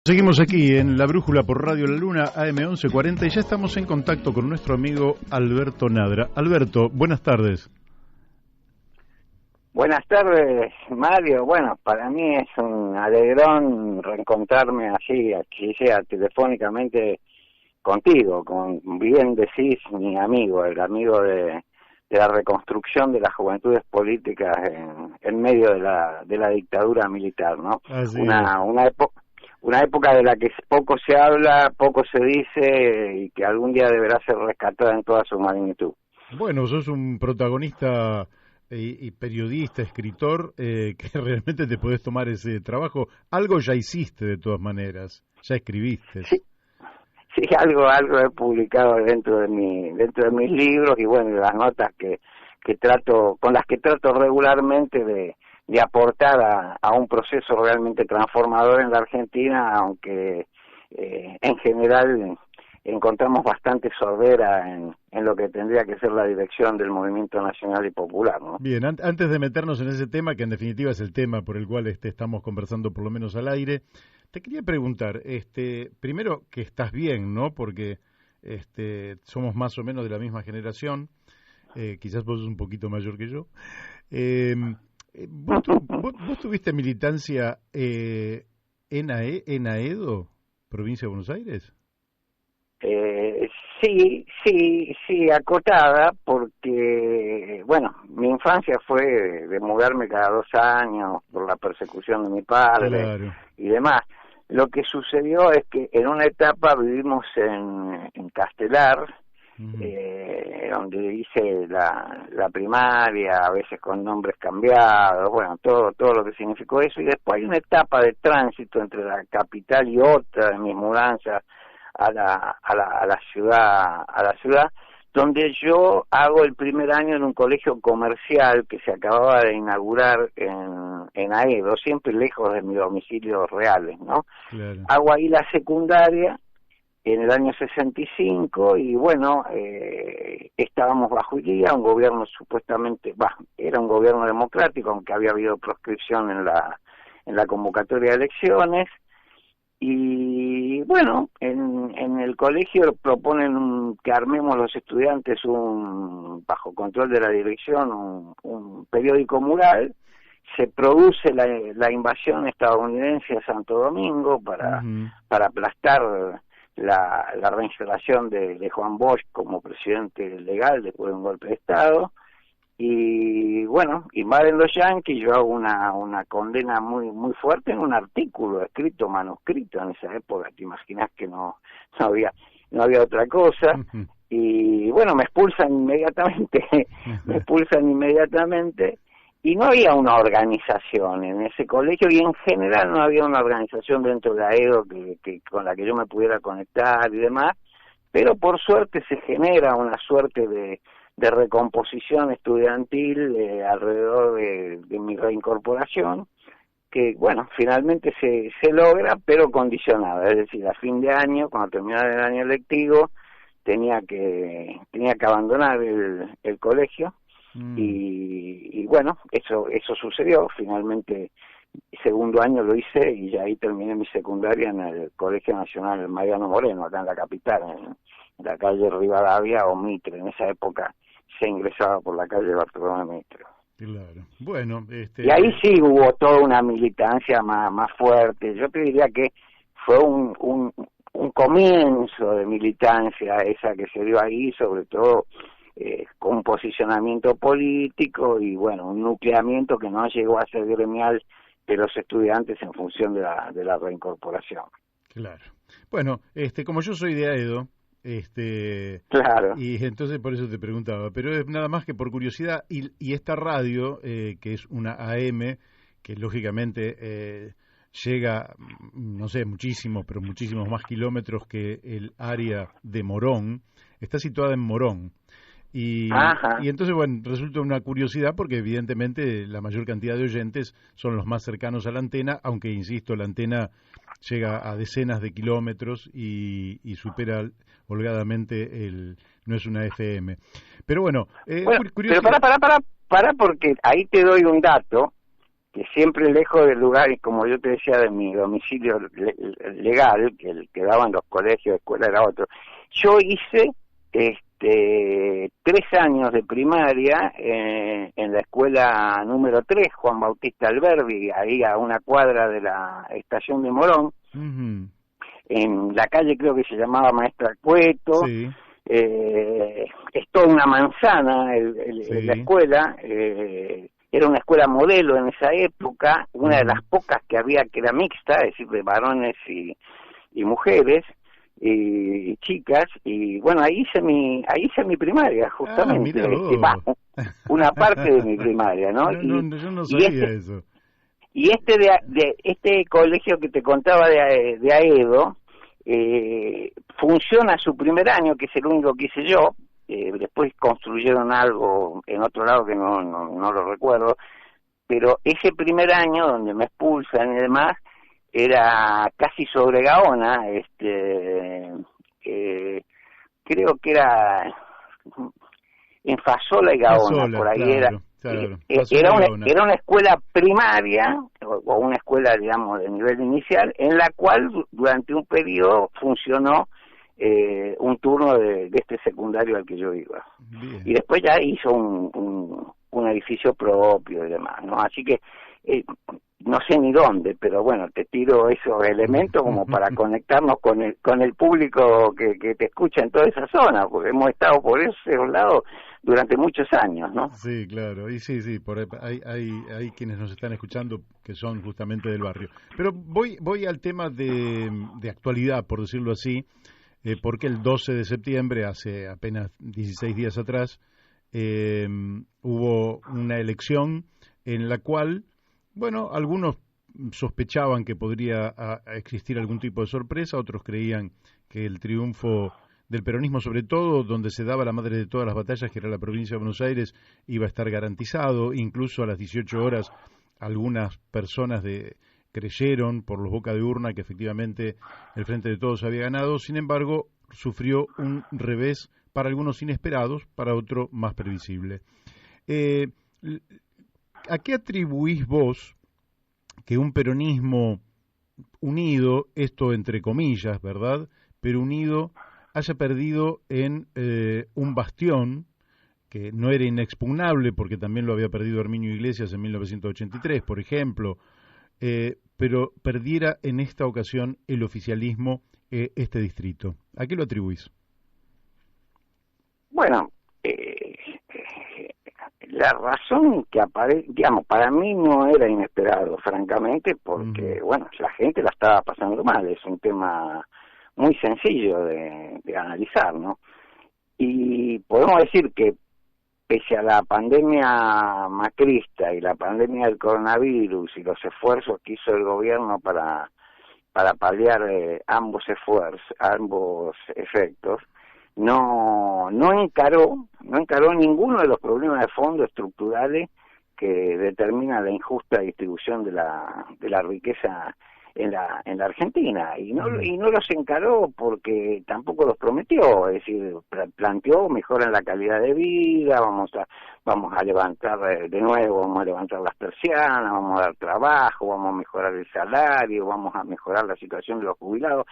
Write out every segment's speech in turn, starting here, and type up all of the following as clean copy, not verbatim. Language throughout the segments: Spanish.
Seguimos aquí en La Brújula por Radio La Luna, AM 1140, y ya estamos en contacto con nuestro amigo Alberto Nadra. Alberto, buenas tardes. Buenas tardes, Mario. Bueno, para mí es un alegrón reencontrarme así sea telefónicamente contigo, con bien decís mi amigo, el amigo de la reconstrucción de las juventudes políticas en medio de la dictadura militar, ¿no? Así Una época de la que poco se habla, poco se dice y que algún día deberá ser rescatada en toda su magnitud. Bueno, sos un protagonista y periodista, escritor, que realmente te podés tomar ese trabajo. Algo ya hiciste de todas maneras, ya escribiste. Sí, algo he publicado dentro de mis libros y bueno, las notas con las que trato regularmente de aportar a un proceso realmente transformador en la Argentina, aunque en general encontramos bastante sordera en lo que tendría que ser la dirección del movimiento nacional y popular, ¿no? Bien, antes de meternos en ese tema, que en definitiva es el tema por el cual estamos conversando por lo menos al aire, te quería preguntar, primero que estás bien, ¿no? Porque somos más o menos de la misma generación, quizás vos sos un poquito mayor que yo. ¿Vos tuviste militancia en Aedo, provincia de Buenos Aires? Sí, acotada, porque, bueno, mi infancia fue de mudarme cada 2 años por la persecución de mi padre, claro, y demás. Lo que sucedió es que en una etapa vivimos en Castelar, donde hice la primaria, a veces con nombres cambiados, bueno, todo lo que significó eso, y después hay una etapa de tránsito entre la capital y otra de mis mudanzas a la ciudad, donde yo hago el primer año en un colegio comercial que se acababa de inaugurar en Aedo, siempre lejos de mis domicilios reales, ¿no? claro. Hago ahí la secundaria en el año 65 y bueno, estábamos bajo Ilía, un gobierno supuestamente, era un gobierno democrático, aunque había habido proscripción en la convocatoria de elecciones. Y bueno, en el colegio proponen que armemos los estudiantes bajo control de la dirección, un periódico mural. Se produce la invasión estadounidense a Santo Domingo para aplastar la reinstalación de Juan Bosch como presidente legal después de un golpe de Estado. Y bueno, invaden los yanquis, yo hago una condena muy fuerte en un artículo escrito, manuscrito en esa época, te imaginas que no había otra cosa, y bueno, me expulsan inmediatamente, y no había una organización en ese colegio, y en general no había una organización dentro de Aedo que con la que yo me pudiera conectar y demás, pero por suerte se genera una suerte de recomposición estudiantil alrededor de mi reincorporación, que bueno, finalmente se logra, pero condicionada, es decir, a fin de año, cuando terminara el año lectivo, tenía que abandonar el colegio, y bueno, eso sucedió. Finalmente segundo año lo hice y ya ahí terminé mi secundaria en el Colegio Nacional Mariano Moreno, acá en la capital, en la calle Rivadavia o Mitre. En esa época se ingresaba por la calle Bartolomé Mitre. Claro. Bueno, y ahí sí hubo toda una militancia más fuerte. Yo te diría que fue un comienzo de militancia esa que se dio ahí, sobre todo con un posicionamiento político y bueno, un nucleamiento que no llegó a ser gremial de los estudiantes en función de la reincorporación. Claro. Bueno, como yo soy de Aedo, claro, y entonces por eso te preguntaba, pero es nada más que por curiosidad, y esta radio, que es una AM, que lógicamente llega, no sé, muchísimos más kilómetros que el área de Morón, está situada en Morón. Y entonces, bueno, resulta una curiosidad porque evidentemente la mayor cantidad de oyentes son los más cercanos a la antena, aunque, insisto, la antena llega a decenas de kilómetros y supera holgadamente no es una FM. Pero bueno, pero para porque ahí te doy un dato que siempre lejos del lugar, y como yo te decía, de mi domicilio legal, que el que daban los colegios, escuela era otro. Yo hice 3 años de primaria en la escuela número 3, Juan Bautista Alberdi, ahí a una cuadra de la estación de Morón, en la calle creo que se llamaba Maestra Cueto. Sí. Es toda una manzana la escuela, era una escuela modelo en esa época, una de las pocas que había que era mixta, es decir, de varones y mujeres y chicas, y bueno, ahí hice mi primaria, justamente, una parte de mi primaria, ¿no? Yo no sabía eso. Y este colegio que te contaba de Aedo, funciona su primer año, que es el único que hice yo. Después construyeron algo en otro lado que no lo recuerdo, pero ese primer año donde me expulsan y demás era casi sobre Gaona, creo que era en Fasola y Gaona, por ahí claro, era una escuela primaria o una escuela, digamos, de nivel inicial, en la cual durante un periodo funcionó un turno de este secundario al que yo iba. Bien. Y después ya hizo un edificio propio y demás, ¿no? Así que no sé ni dónde, pero bueno, te tiro esos elementos como para conectarnos con el público que te escucha en toda esa zona, porque hemos estado por esos lados durante muchos años, ¿no? Sí, claro, y sí, hay quienes nos están escuchando que son justamente del barrio. Pero voy al tema de actualidad, por decirlo así, porque el 12 de septiembre, hace apenas 16 días atrás, hubo una elección en la cual, bueno, algunos sospechaban que podría existir algún tipo de sorpresa, otros creían que el triunfo del peronismo, sobre todo donde se daba la madre de todas las batallas, que era la provincia de Buenos Aires, iba a estar garantizado. Incluso a las 18 horas algunas personas creyeron por los boca de urna que efectivamente el Frente de Todos había ganado. Sin embargo, sufrió un revés, para algunos inesperados, para otros más previsible. ¿A qué atribuís vos que un peronismo unido, esto entre comillas, ¿verdad?, pero unido, haya perdido en un bastión que no era inexpugnable, porque también lo había perdido Herminio Iglesias en 1983, por ejemplo, pero perdiera en esta ocasión el oficialismo este distrito? ¿A qué lo atribuís? Bueno, la razón que aparece, digamos, para mí no era inesperado, francamente, porque, bueno, la gente la estaba pasando mal, es un tema muy sencillo de analizar, ¿no? Y podemos decir que pese a la pandemia macrista y la pandemia del coronavirus y los esfuerzos que hizo el gobierno para paliar ambos efectos, no encaró ninguno de los problemas de fondo estructurales que determinan la injusta distribución de la riqueza en la Argentina, y no los encaró porque tampoco los prometió, es decir, planteó mejora en la calidad de vida, vamos a levantar de nuevo, vamos a levantar las persianas, vamos a dar trabajo, vamos a mejorar el salario, vamos a mejorar la situación de los jubilados,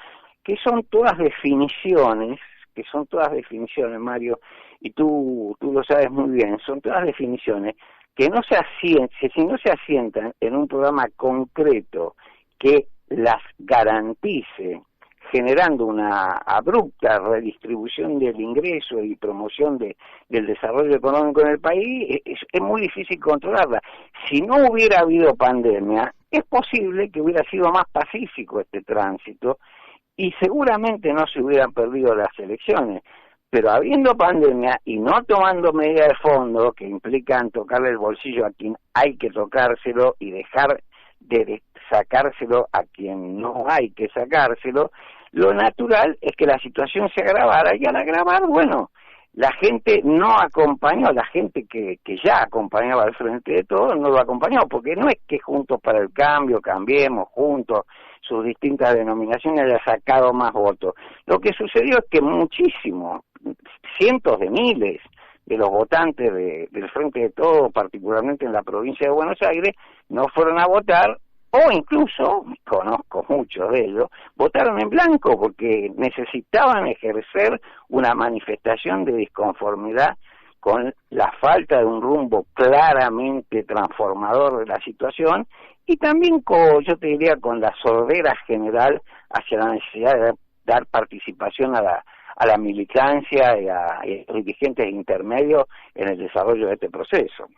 que son todas definiciones, Mario, y tú lo sabes muy bien, son todas definiciones que si no se asientan en un programa concreto que las garantice, generando una abrupta redistribución del ingreso y promoción del desarrollo económico en el país, es muy difícil controlarla. Si no hubiera habido pandemia, es posible que hubiera sido más pacífico este tránsito y seguramente no se hubieran perdido las elecciones. Pero habiendo pandemia y no tomando medidas de fondo que implican tocarle el bolsillo a quien hay que tocárselo y dejar de sacárselo a quien no hay que sacárselo, lo natural es que la situación se agravara, y al agravar, bueno, la gente no acompañó, la gente que ya acompañaba al Frente de Todos no lo acompañó, porque no es que Juntos para el Cambio, Cambiemos, Juntos, sus distintas denominaciones, haya sacado más votos. Lo que sucedió es que cientos de miles de los votantes del Frente de Todos, particularmente en la provincia de Buenos Aires, no fueron a votar, o incluso, conozco muchos de ellos, votaron en blanco porque necesitaban ejercer una manifestación de disconformidad con la falta de un rumbo claramente transformador de la situación, y también yo te diría con la sordera general hacia la necesidad de dar participación a la militancia y a los dirigentes intermedios en el desarrollo de este proceso.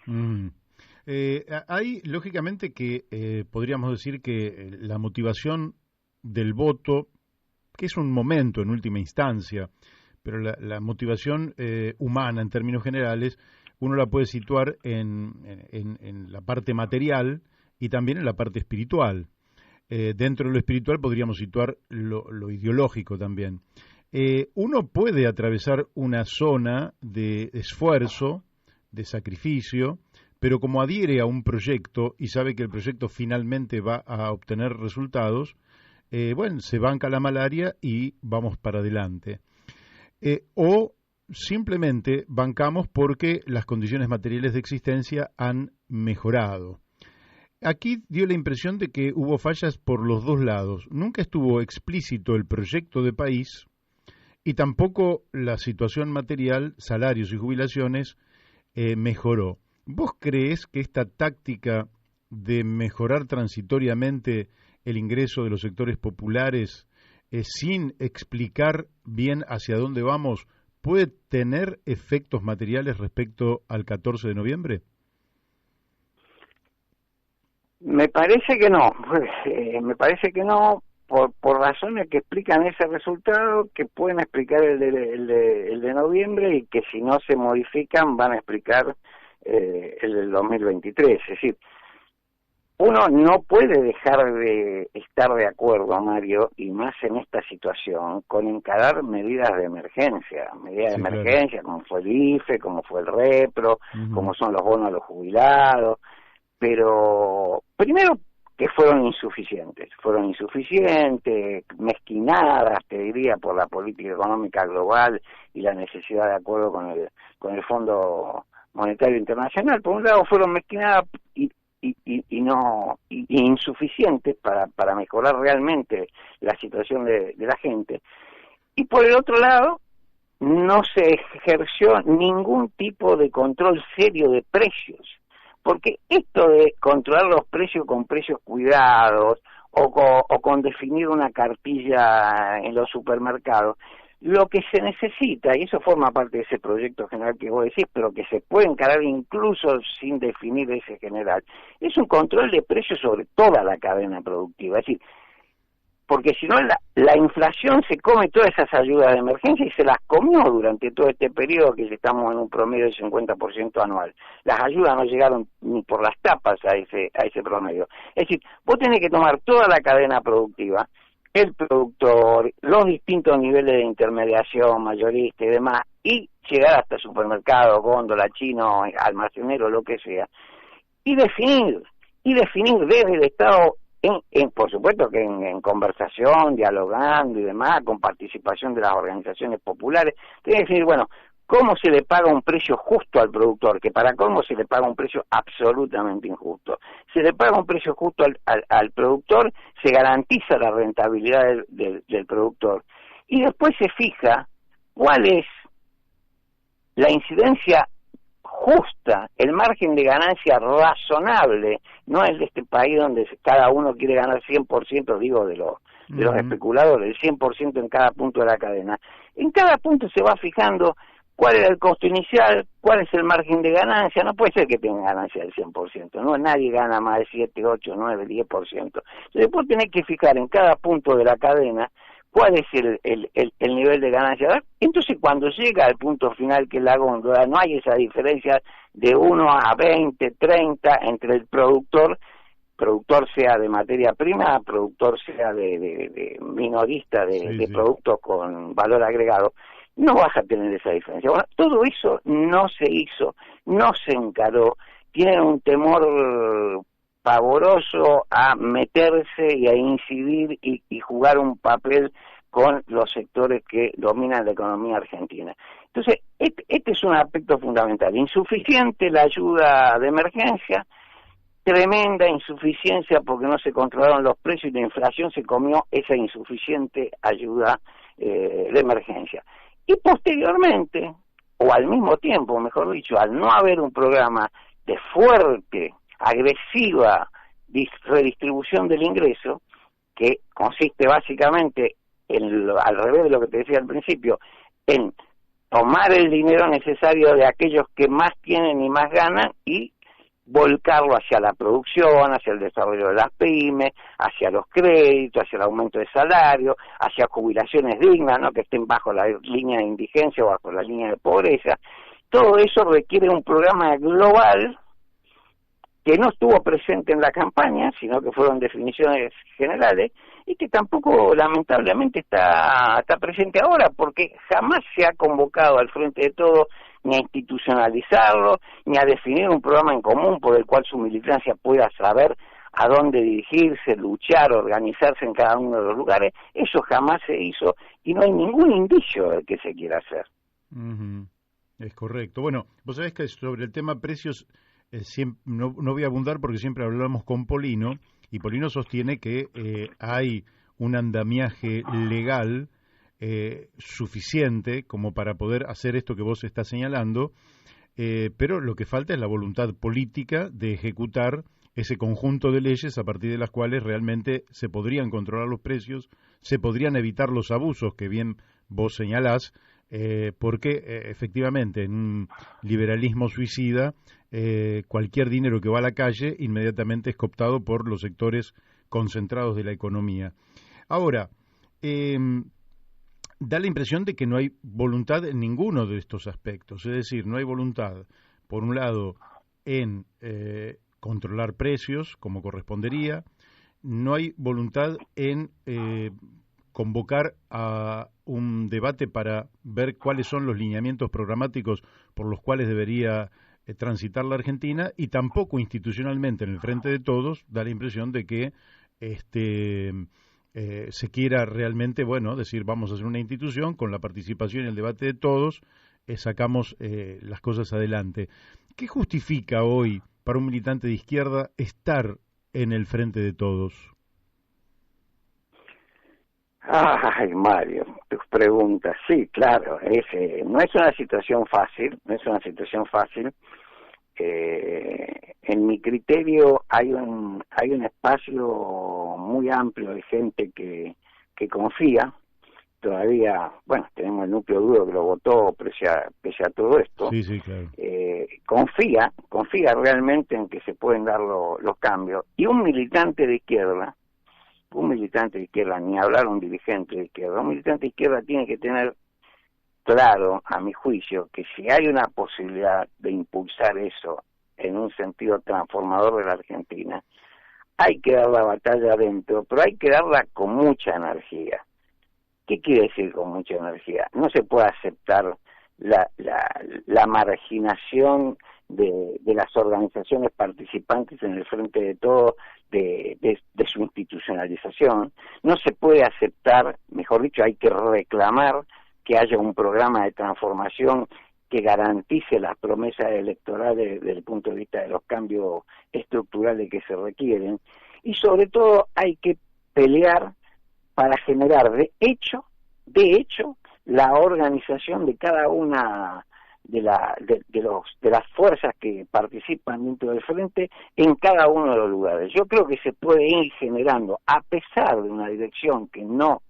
Hay, lógicamente, que podríamos decir que la motivación del voto, que es un momento en última instancia, pero la motivación humana en términos generales, uno la puede situar en la parte material y también en la parte espiritual. Dentro de lo espiritual podríamos situar lo ideológico también. Uno puede atravesar una zona de esfuerzo, de sacrificio, pero como adhiere a un proyecto y sabe que el proyecto finalmente va a obtener resultados, bueno, se banca la malaria y vamos para adelante. O simplemente bancamos porque las condiciones materiales de existencia han mejorado. Aquí dio la impresión de que hubo fallas por los dos lados. Nunca estuvo explícito el proyecto de país y tampoco la situación material, salarios y jubilaciones, mejoró. ¿Vos creés que esta táctica de mejorar transitoriamente el ingreso de los sectores populares sin explicar bien hacia dónde vamos puede tener efectos materiales respecto al 14 de noviembre? Me parece que no, por razones que explican ese resultado, que pueden explicar el de noviembre, y que si no se modifican van a explicar el del 2023. Es decir, uno no puede dejar de estar de acuerdo, Mario, y más en esta situación, con encarar medidas de emergencia, claro, como fue el IFE, como fue el REPRO, como son los bonos a los jubilados, pero primero que fueron insuficientes, mezquinadas, te diría, por la política económica global y la necesidad de acuerdo con el Fondo Monetario Internacional. Por un lado fueron mezquinadas y insuficientes para mejorar realmente la situación de la gente, y por el otro lado no se ejerció ningún tipo de control serio de precios, porque esto de controlar los precios con precios cuidados o con definir una cartilla en los supermercados, lo que se necesita, y eso forma parte de ese proyecto general que vos decís, pero que se puede encarar incluso sin definir ese general, es un control de precios sobre toda la cadena productiva. Es decir, porque si no la inflación se come todas esas ayudas de emergencia, y se las comió durante todo este periodo, que estamos en un promedio del 50% anual. Las ayudas no llegaron ni por las tapas a ese promedio. Es decir, vos tenés que tomar toda la cadena productiva, el productor, los distintos niveles de intermediación, mayorista y demás, y llegar hasta supermercado, góndola, chino, almacenero, lo que sea, y definir desde el Estado, por supuesto que en conversación, dialogando y demás, con participación de las organizaciones populares, tiene que definir, bueno, cómo se le paga un precio justo al productor, que para cómo se le paga un precio absolutamente injusto. Se le paga un precio justo al productor, se garantiza la rentabilidad del productor, y después se fija cuál es la incidencia justa, el margen de ganancia razonable, no es de este país donde cada uno quiere ganar 100%, digo, de los especuladores, el 100% en cada punto de la cadena. En cada punto se va fijando cuál era el costo inicial, cuál es el margen de ganancia. No puede ser que tenga ganancia del 100%, no, nadie gana más de 7, 8, 9, 10%. Entonces después tenés que fijar en cada punto de la cadena cuál es el nivel de ganancia. Entonces cuando llega al punto final, que es la góndola, no hay esa diferencia de 1 a 20, 30 entre el productor sea de materia prima, productor sea de minorista de productos con valor agregado. No vas a tener esa diferencia. Bueno, todo eso no se hizo, no se encaró. Tienen un temor pavoroso a meterse y a incidir y jugar un papel con los sectores que dominan la economía argentina. Entonces, este es un aspecto fundamental. Insuficiente la ayuda de emergencia, tremenda insuficiencia porque no se controlaron los precios y la inflación se comió esa insuficiente ayuda de emergencia. Y posteriormente, o al mismo tiempo, mejor dicho, al no haber un programa de fuerte, agresiva redistribución del ingreso, que consiste básicamente al revés de lo que te decía al principio, en tomar el dinero necesario de aquellos que más tienen y más ganan y volcarlo hacia la producción, hacia el desarrollo de las pymes, hacia los créditos, hacia el aumento de salario, hacia jubilaciones dignas, ¿no?, que estén bajo la línea de indigencia o bajo la línea de pobreza. Todo eso requiere un programa global que no estuvo presente en la campaña, sino que fueron definiciones generales, y que tampoco lamentablemente está presente ahora, porque jamás se ha convocado al Frente de Todos ni a institucionalizarlo, ni a definir un programa en común por el cual su militancia pueda saber a dónde dirigirse, luchar, organizarse en cada uno de los lugares. Eso jamás se hizo y no hay ningún indicio de que se quiera hacer. Uh-huh. Es correcto. Bueno, vos sabés que sobre el tema precios no voy a abundar porque siempre hablamos con Polino, y Polino sostiene que hay un andamiaje legal suficiente como para poder hacer esto que vos estás señalando, pero lo que falta es la voluntad política de ejecutar ese conjunto de leyes a partir de las cuales realmente se podrían controlar los precios, se podrían evitar los abusos que bien vos señalás, porque efectivamente en un liberalismo suicida cualquier dinero que va a la calle inmediatamente es cooptado por los sectores concentrados de la economía. Ahora, da la impresión de que no hay voluntad en ninguno de estos aspectos, es decir, no hay voluntad, por un lado, en controlar precios, como correspondería, no hay voluntad en convocar a un debate para ver cuáles son los lineamientos programáticos por los cuales debería transitar la Argentina, y tampoco institucionalmente en el Frente de Todos da la impresión de que se quiera realmente, decir vamos a hacer una institución con la participación y el debate de todos, sacamos las cosas adelante. ¿Qué justifica hoy para un militante de izquierda estar en el Frente de Todos? Ay, Mario, tus preguntas. Sí, claro, no es una situación fácil, en mi criterio hay un espacio muy amplio de gente que confía. Todavía, tenemos el núcleo duro que lo votó pese a todo esto. Sí, claro. Confía realmente en que se pueden dar los cambios. Y un militante de izquierda, ni hablar un dirigente de izquierda, un militante de izquierda tiene que tener claro, a mi juicio, que si hay una posibilidad de impulsar eso en un sentido transformador de la Argentina, hay que dar la batalla adentro, pero hay que darla con mucha energía. ¿Qué quiere decir con mucha energía? No se puede aceptar la marginación de las organizaciones participantes en el Frente de Todos, de su institucionalización. No se puede aceptar, mejor dicho, hay que reclamar que haya un programa de transformación que garantice las promesas electorales desde el punto de vista de los cambios estructurales que se requieren, y sobre todo hay que pelear para generar de hecho la organización de cada una de las fuerzas que participan dentro del frente en cada uno de los lugares. Yo creo que se puede ir generando, a pesar de una dirección que no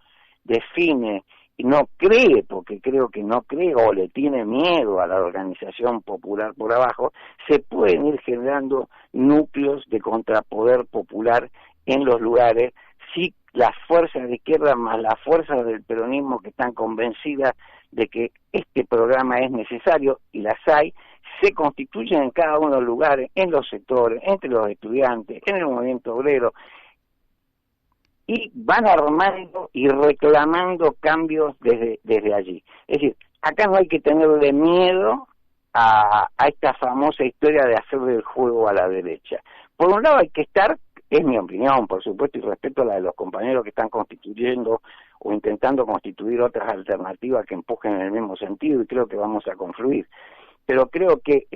define y no cree, porque creo que no cree o le tiene miedo a la organización popular por abajo, se pueden ir generando núcleos de contrapoder popular en los lugares si las fuerzas de izquierda más las fuerzas del peronismo que están convencidas de que este programa es necesario, y las hay, se constituyen en cada uno de los lugares, en los sectores, entre los estudiantes, en el movimiento obrero, y van armando y reclamando cambios desde allí. Es decir, acá no hay que tenerle miedo a esta famosa historia de hacerle el juego a la derecha. Por un lado hay que estar, es mi opinión, por supuesto, y respeto a la de los compañeros que están constituyendo o intentando constituir otras alternativas que empujen en el mismo sentido, y creo que vamos a confluir. Pero creo que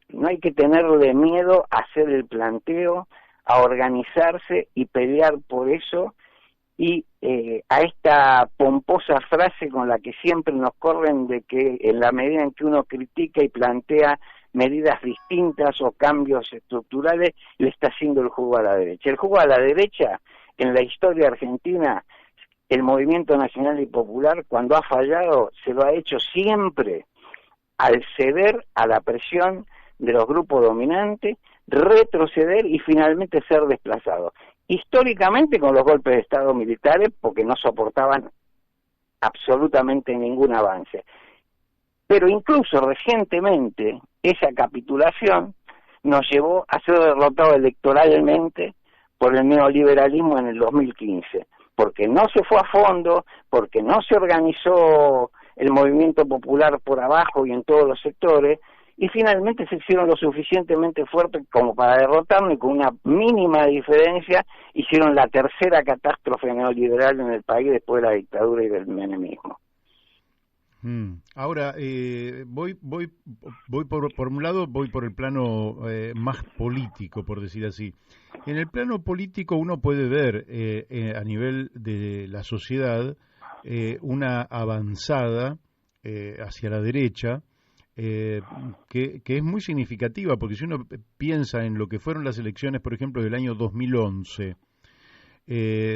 no hay que tenerle miedo a hacer el planteo, a organizarse y pelear por eso, y a esta pomposa frase con la que siempre nos corren de que en la medida en que uno critica y plantea medidas distintas o cambios estructurales, le está haciendo el jugo a la derecha. El jugo a la derecha, en la historia argentina, el movimiento nacional y popular, cuando ha fallado, se lo ha hecho siempre al ceder a la presión de los grupos dominantes, retroceder y finalmente ser desplazado. Históricamente con los golpes de Estado militares, porque no soportaban absolutamente ningún avance. Pero incluso recientemente esa capitulación nos llevó a ser derrotados electoralmente por el neoliberalismo en el 2015, porque no se fue a fondo, porque no se organizó el movimiento popular por abajo y en todos los sectores, y finalmente se hicieron lo suficientemente fuertes como para derrotarnos, y con una mínima diferencia hicieron la tercera catástrofe neoliberal en el país después de la dictadura y del menemismo. Ahora, voy por un lado, voy por el plano más político, por decir así. En el plano político uno puede ver a nivel de la sociedad una avanzada hacia la derecha, que es muy significativa, porque si uno piensa en lo que fueron las elecciones, por ejemplo, del año 2011,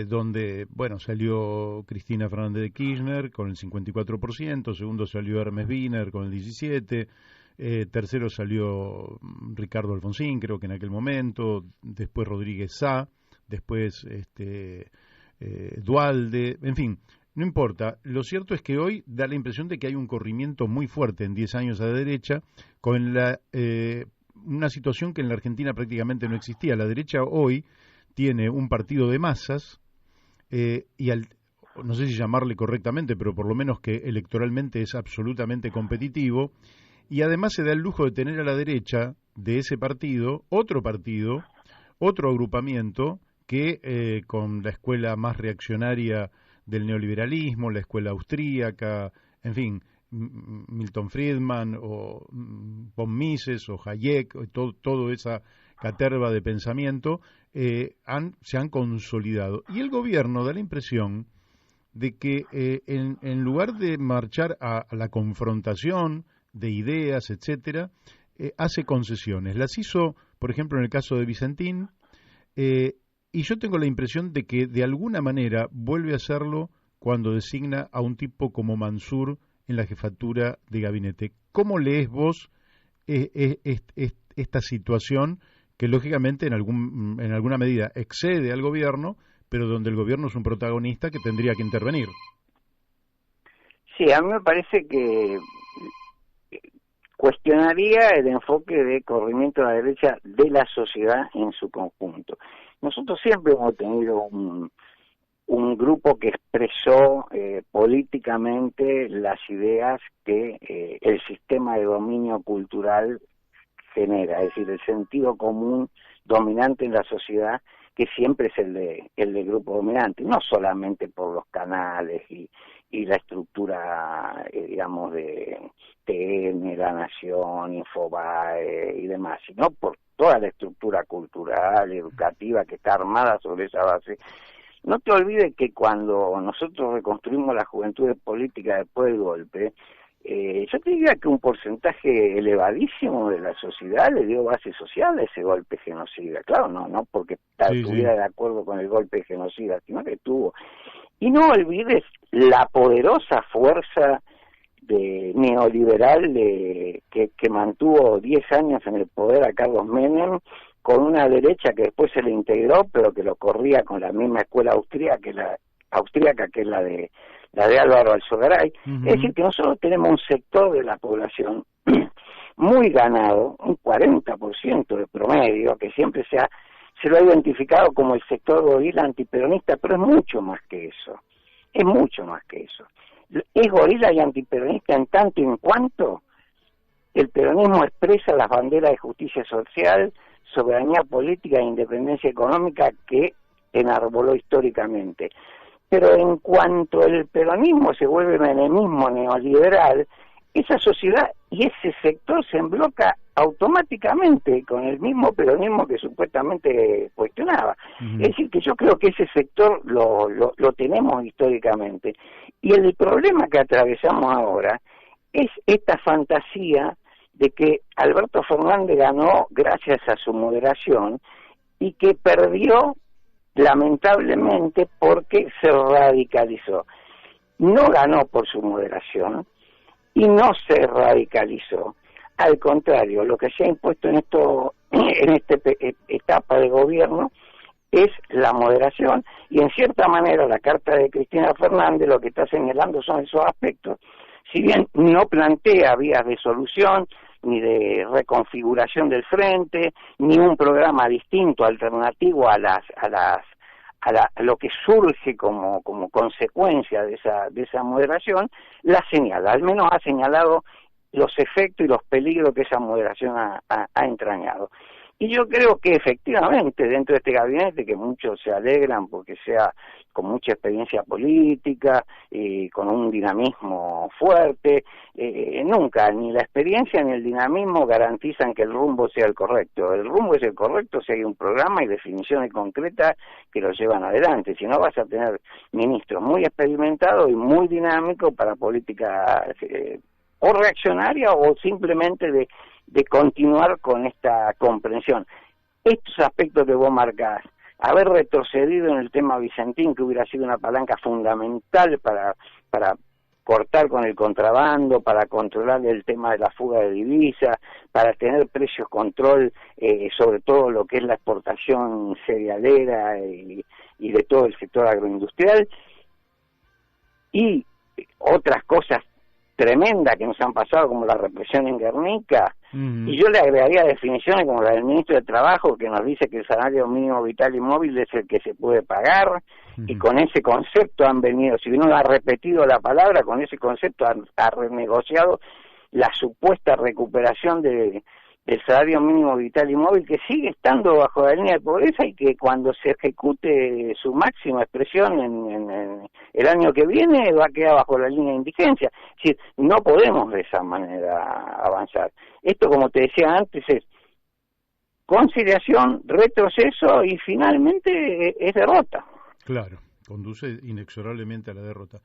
donde, bueno, salió Cristina Fernández de Kirchner con el 54%, segundo salió Hermes Wiener con el 17%, tercero salió Ricardo Alfonsín, creo que en aquel momento, después Rodríguez Sá, después Duhalde, en fin. No importa, lo cierto es que hoy da la impresión de que hay un corrimiento muy fuerte en 10 años a la derecha, con una situación que en la Argentina prácticamente no existía. La derecha hoy tiene un partido de masas, no sé si llamarle correctamente, pero por lo menos que electoralmente es absolutamente competitivo, y además se da el lujo de tener a la derecha de ese partido, otro agrupamiento que con la escuela más reaccionaria del neoliberalismo, la escuela austríaca, en fin, Milton Friedman o von Mises o Hayek, toda esa caterva de pensamiento se han consolidado. Y el gobierno da la impresión de que en lugar de marchar a la confrontación de ideas, etcétera, hace concesiones. Las hizo, por ejemplo, en el caso de Vicentín, y yo tengo la impresión de que de alguna manera vuelve a hacerlo cuando designa a un tipo como Mansur en la jefatura de gabinete. ¿Cómo lees vos esta situación que lógicamente en alguna medida excede al gobierno, pero donde el gobierno es un protagonista que tendría que intervenir? Sí, a mí me parece que cuestionaría el enfoque de corrimiento a la derecha de la sociedad en su conjunto. Nosotros siempre hemos tenido un grupo que expresó políticamente las ideas que el sistema de dominio cultural genera, es decir, el sentido común dominante en la sociedad, que siempre es el de grupo dominante, no solamente por los canales y la estructura, digamos, de TN, La Nación, Infobae y demás, sino por toda la estructura cultural, educativa, que está armada sobre esa base. No te olvides que cuando nosotros reconstruimos la juventud política después del golpe, yo te diría que un porcentaje elevadísimo de la sociedad le dio base social a ese golpe genocida. Claro, no porque estuviera de acuerdo con el golpe genocida, sino que tuvo. Y no olvides la poderosa fuerza neoliberal que mantuvo 10 años en el poder a Carlos Menem, con una derecha que después se le integró, pero que lo corría con la misma escuela austríaca que es la de Álvaro Alzogaray. Uh-huh. Es decir, que nosotros tenemos un sector de la población muy ganado, un 40% de promedio, que siempre se lo ha identificado como el sector gorila antiperonista, pero es mucho más que eso. Es mucho más que eso. Es gorila y antiperonista en tanto y en cuanto el peronismo expresa las banderas de justicia social, soberanía política e independencia económica que enarboló históricamente. pero en cuanto el peronismo se vuelve menemismo neoliberal, esa sociedad y ese sector se embloca automáticamente con el mismo peronismo que supuestamente cuestionaba. Es decir, que yo creo que ese sector lo tenemos históricamente. Y el problema que atravesamos ahora es esta fantasía de que Alberto Fernández ganó gracias a su moderación y que perdió lamentablemente porque se radicalizó. No ganó por su moderación y no se radicalizó. Al contrario, lo que se ha impuesto en esta etapa de gobierno es la moderación, y en cierta manera la carta de Cristina Fernández lo que está señalando son esos aspectos. Si bien no plantea vías de solución, ni de reconfiguración del frente, ni un programa distinto, alternativo a lo que surge como consecuencia de esa moderación, la señala, al menos ha señalado los efectos y los peligros que esa moderación ha entrañado. Y yo creo que efectivamente dentro de este gabinete, que muchos se alegran porque sea con mucha experiencia política y con un dinamismo fuerte, nunca ni la experiencia ni el dinamismo garantizan que el rumbo sea el correcto. El rumbo es el correcto si hay un programa y definiciones concretas que lo llevan adelante. Si no, vas a tener ministros muy experimentados y muy dinámicos para política o reaccionaria o simplemente de continuar con esta comprensión. Estos aspectos que vos marcás, haber retrocedido en el tema Vicentín, que hubiera sido una palanca fundamental para cortar con el contrabando, para controlar el tema de la fuga de divisas, para tener precios control sobre todo lo que es la exportación cerealera y de todo el sector agroindustrial, y otras cosas tremendas que nos han pasado, como la represión en Guernica, y yo le agregaría definiciones como la del ministro de Trabajo, que nos dice que el salario mínimo vital y móvil es el que se puede pagar, y con ese concepto han venido, si uno ha repetido la palabra, con ese concepto ha renegociado la supuesta recuperación del salario mínimo vital y móvil, que sigue estando bajo la línea de pobreza y que cuando se ejecute su máxima expresión en el año que viene va a quedar bajo la línea de indigencia. Es decir, no podemos de esa manera avanzar. Esto, como te decía antes, es conciliación, retroceso y finalmente es derrota. Claro, conduce inexorablemente a la derrota.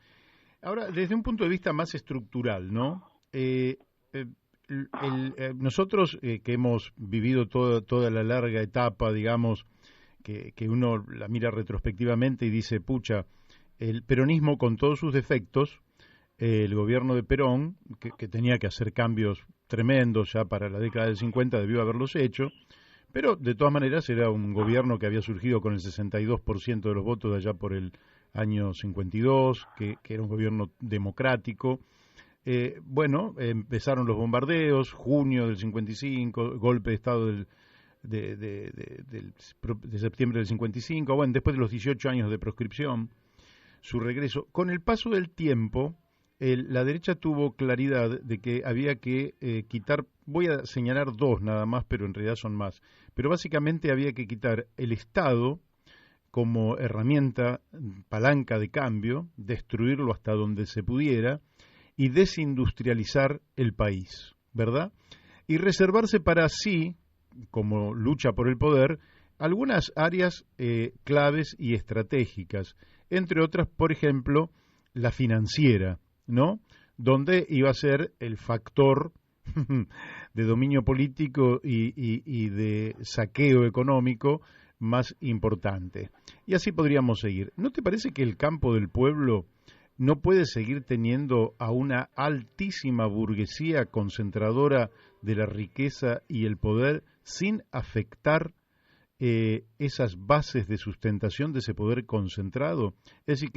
Ahora, desde un punto de vista más estructural, ¿no? Nosotros que hemos vivido toda la larga etapa, digamos, que uno la mira retrospectivamente y dice, pucha, el peronismo con todos sus defectos, el gobierno de Perón, que tenía que hacer cambios tremendos ya para la década del 50, debió haberlos hecho, pero de todas maneras era un gobierno que había surgido con el 62% de los votos de allá por el año 52, que era un gobierno democrático. Empezaron los bombardeos, junio del 55, golpe de Estado de septiembre del 55, bueno, después de los 18 años de proscripción, su regreso. Con el paso del tiempo, la derecha tuvo claridad de que había que quitar, voy a señalar dos nada más, pero en realidad son más, pero básicamente había que quitar el Estado como herramienta, palanca de cambio, destruirlo hasta donde se pudiera, y desindustrializar el país, ¿verdad? Y reservarse para sí, como lucha por el poder, algunas áreas claves y estratégicas, entre otras, por ejemplo, la financiera, ¿no? Donde iba a ser el factor de dominio político y de saqueo económico más importante. Y así podríamos seguir. ¿No te parece que el campo del pueblo no puede seguir teniendo a una altísima burguesía concentradora de la riqueza y el poder sin afectar esas bases de sustentación de ese poder concentrado? Es decir,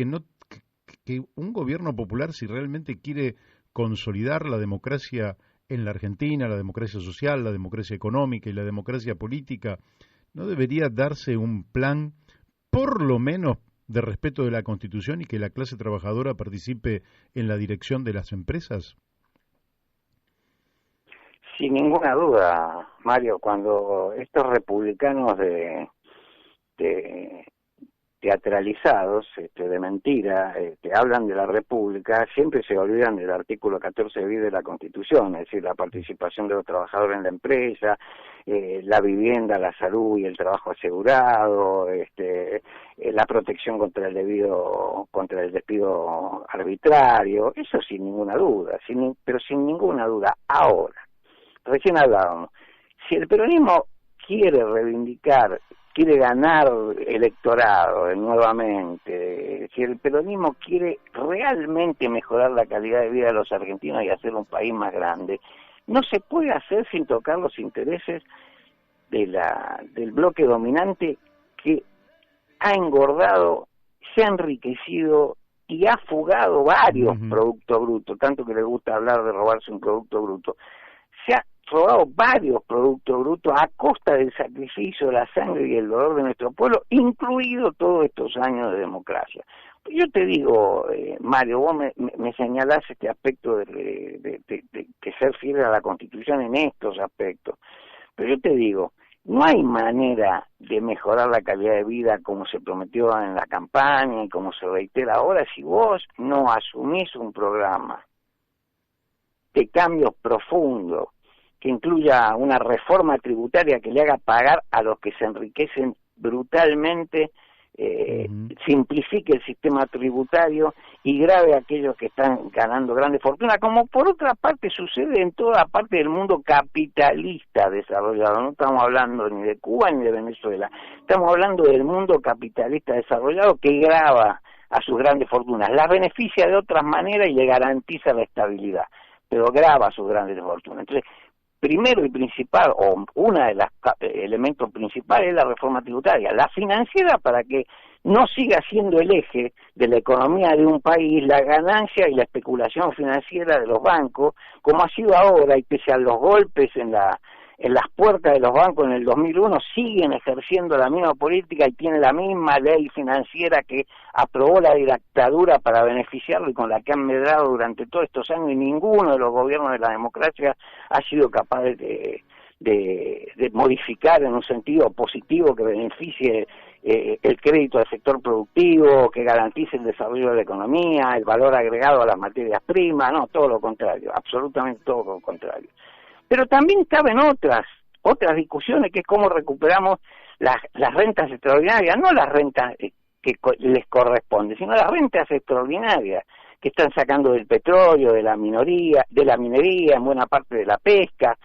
que un gobierno popular, si realmente quiere consolidar la democracia en la Argentina, la democracia social, la democracia económica y la democracia política, ¿no debería darse un plan, por lo menos, de respeto de la Constitución y que la clase trabajadora participe en la dirección de las empresas? Sin ninguna duda, Mario, cuando estos republicanos de teatralizados, de mentira, hablan de la República, siempre se olvidan del artículo 14 bis de la Constitución, es decir, la participación de los trabajadores en la empresa, la vivienda, la salud y el trabajo asegurado, la protección contra el despido arbitrario, eso sin ninguna duda, pero sin ninguna duda. Ahora, recién hablábamos, si el peronismo quiere reivindicar, quiere ganar electorado nuevamente, si el peronismo quiere realmente mejorar la calidad de vida de los argentinos y hacer un país más grande, no se puede hacer sin tocar los intereses del bloque dominante que ha engordado, se ha enriquecido y ha fugado varios productos brutos, tanto que le gusta hablar de robarse un producto bruto. Se ha robado varios productos brutos a costa del sacrificio, la sangre y el dolor de nuestro pueblo, incluido todos estos años de democracia. Yo te digo, Mario, vos me señalás este aspecto de ser fiel a la Constitución en estos aspectos, pero yo te digo, no hay manera de mejorar la calidad de vida como se prometió en la campaña y como se reitera ahora si vos no asumís un programa de cambios profundos que incluya una reforma tributaria que le haga pagar a los que se enriquecen brutalmente, simplifique el sistema tributario y grave a aquellos que están ganando grandes fortunas, como por otra parte sucede en toda parte del mundo capitalista desarrollado. No estamos hablando ni de Cuba ni de Venezuela, estamos hablando del mundo capitalista desarrollado que grava a sus grandes fortunas, las beneficia de otras maneras y le garantiza la estabilidad, pero grava a sus grandes fortunas. Entonces, primero y principal, o una de los elementos principales es la reforma tributaria, la financiera, para que no siga siendo el eje de la economía de un país la ganancia y la especulación financiera de los bancos, como ha sido ahora, y pese a los golpes en las puertas de los bancos en el 2001, siguen ejerciendo la misma política y tienen la misma ley financiera que aprobó la dictadura para beneficiarlo y con la que han medrado durante todos estos años, y ninguno de los gobiernos de la democracia ha sido capaz de modificar en un sentido positivo que beneficie el crédito al sector productivo, que garantice el desarrollo de la economía, el valor agregado a las materias primas, no, todo lo contrario, absolutamente todo lo contrario. Pero también caben otras discusiones, que es cómo recuperamos las rentas extraordinarias, no las rentas que les corresponde, sino las rentas extraordinarias que están sacando del petróleo, de la minería, en buena parte de la pesca,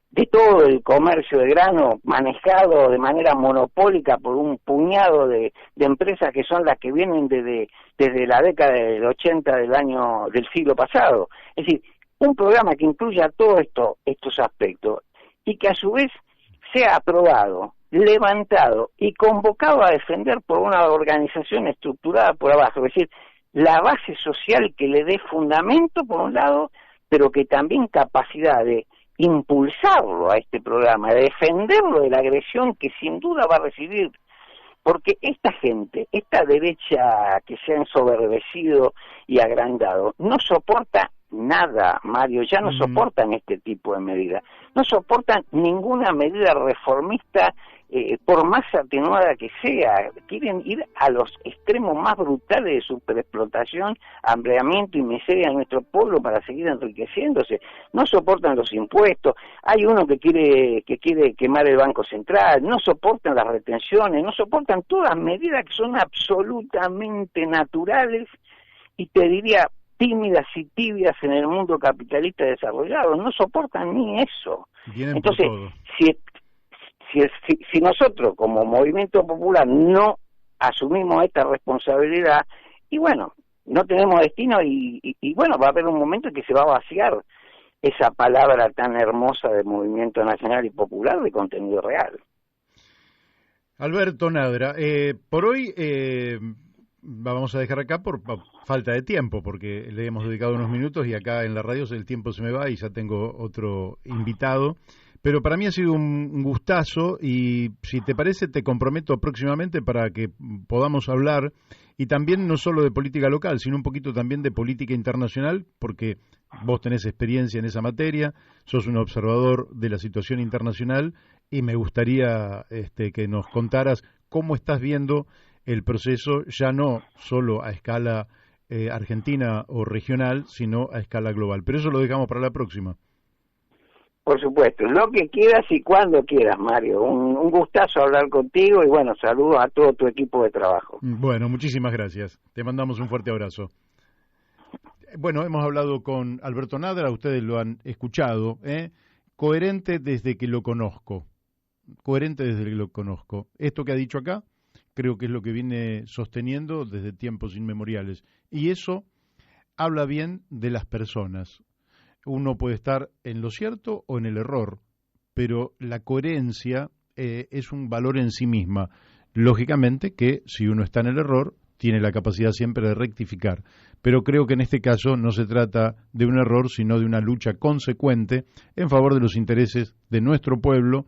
de todo el comercio de grano manejado de manera monopólica por un puñado de empresas que son las que vienen desde la década del 80 del siglo pasado. Es decir, un programa que incluya todos estos aspectos y que a su vez sea aprobado, levantado y convocado a defender por una organización estructurada por abajo, es decir, la base social que le dé fundamento por un lado, pero que también capacidad de impulsarlo a este programa, de defenderlo de la agresión que sin duda va a recibir, porque esta gente, esta derecha que se ha ensoberbecido y agrandado, no soporta nada, Mario, ya no soportan este tipo de medidas, no soportan ninguna medida reformista, por más atenuada que sea, quieren ir a los extremos más brutales de superexplotación, hambreamiento y miseria de nuestro pueblo para seguir enriqueciéndose, no soportan los impuestos, hay uno que quiere quemar el Banco Central, no soportan las retenciones, no soportan todas medidas que son absolutamente naturales y te diría tímidas y tibias en el mundo capitalista desarrollado, no soportan ni eso. Vienen entonces, por todo. Si nosotros como movimiento popular no asumimos esta responsabilidad, y bueno, no tenemos destino y bueno, va a haber un momento en que se va a vaciar esa palabra tan hermosa de movimiento nacional y popular de contenido real. Alberto Nadra, por hoy vamos a dejar acá por falta de tiempo, porque le hemos dedicado unos minutos y acá en la radio el tiempo se me va y ya tengo otro invitado. Pero para mí ha sido un gustazo y si te parece te comprometo próximamente para que podamos hablar y también no solo de política local, sino un poquito también de política internacional, porque vos tenés experiencia en esa materia, sos un observador de la situación internacional y me gustaría que nos contaras cómo estás viendo el proceso ya no solo a escala argentina o regional, sino a escala global. Pero eso lo dejamos para la próxima. Por supuesto, lo que quieras y cuando quieras, Mario. Un gustazo hablar contigo y bueno, saludos a todo tu equipo de trabajo. Bueno, muchísimas gracias. Te mandamos un fuerte abrazo. Bueno, hemos hablado con Alberto Nadra, ustedes lo han escuchado, coherente desde que lo conozco. Coherente desde que lo conozco. Esto que ha dicho acá, creo que es lo que viene sosteniendo desde tiempos inmemoriales. Y eso habla bien de las personas. Uno puede estar en lo cierto o en el error, pero la coherencia es un valor en sí misma. Lógicamente que si uno está en el error, tiene la capacidad siempre de rectificar. Pero creo que en este caso no se trata de un error, sino de una lucha consecuente en favor de los intereses de nuestro pueblo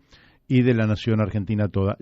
y de la nación argentina toda.